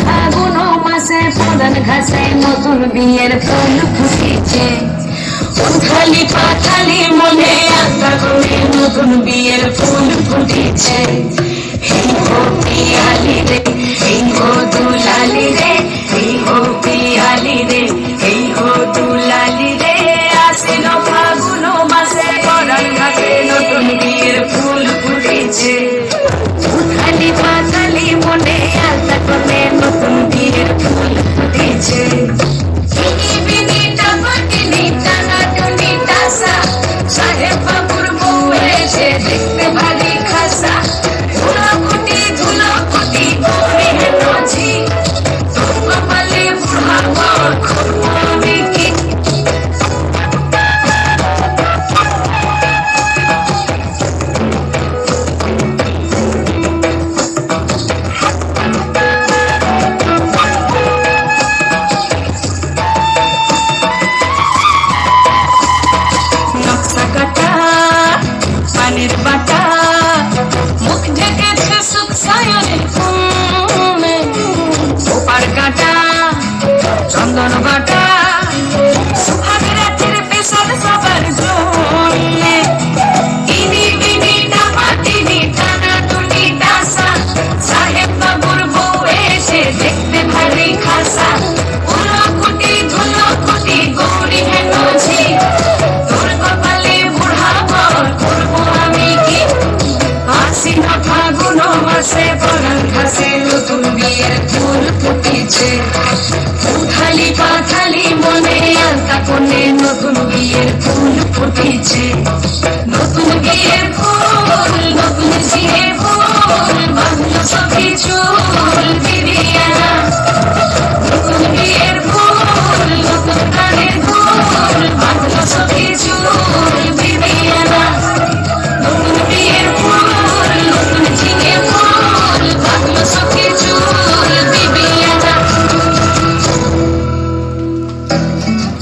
ফাগুন মাসে পরান ঘাসে নতুন বিয়ের ফুল ফুটেছে। উথালি পাথালি মনে আশা করে নতুন বিয়ের ফুল ফুটেছে। এই হো পিয়ালি রে, এই হো দুলালি রে, এই হো পিয়ালি রে, এই হো দুলালি রে। আসিল ফাগুন মাসে পরান ঘাসে নতুন বিয়ের ফুল ফুটেছে। উথালি পাথালি মনে আশা করে নতুন বিয়ের ফুল ফুটেছে। সাহেব বাবুর বউ এসে দেখতে ভারী খাসা। ধুলোকুটি ধুলোকুটি করে নাচি, তোর কপালে বুড়া বর করবো আমি কি। নকশা কাটা পানির বাটা, মুখ ঢেকেছে সুখ সায়নের ঘুমে। ওপার কাটা চন্দন বাটা, সুহাগ রাতের পেশাদ সবার ঘুমে। ইনি বিনি টাপা টিনি টানা টুনি টাসা, সাহেব বাবুর বউ এসে দেখতে ভারী খাসা। ধুলোকুটি ধুলোকুটি গৌরী হেন ঝি, তোর কপালে বুড়া বর করবো আমি কি। আশ্বিন ফাগুন মাসে পরান ঘাসে নতুন বিয়ের ফুল ফুটেছে। উথালি পাথালি মনে আলতা কোণে নতুন বিয়ের ফুল ফুটেছে। নতুন বিয়ের ফুল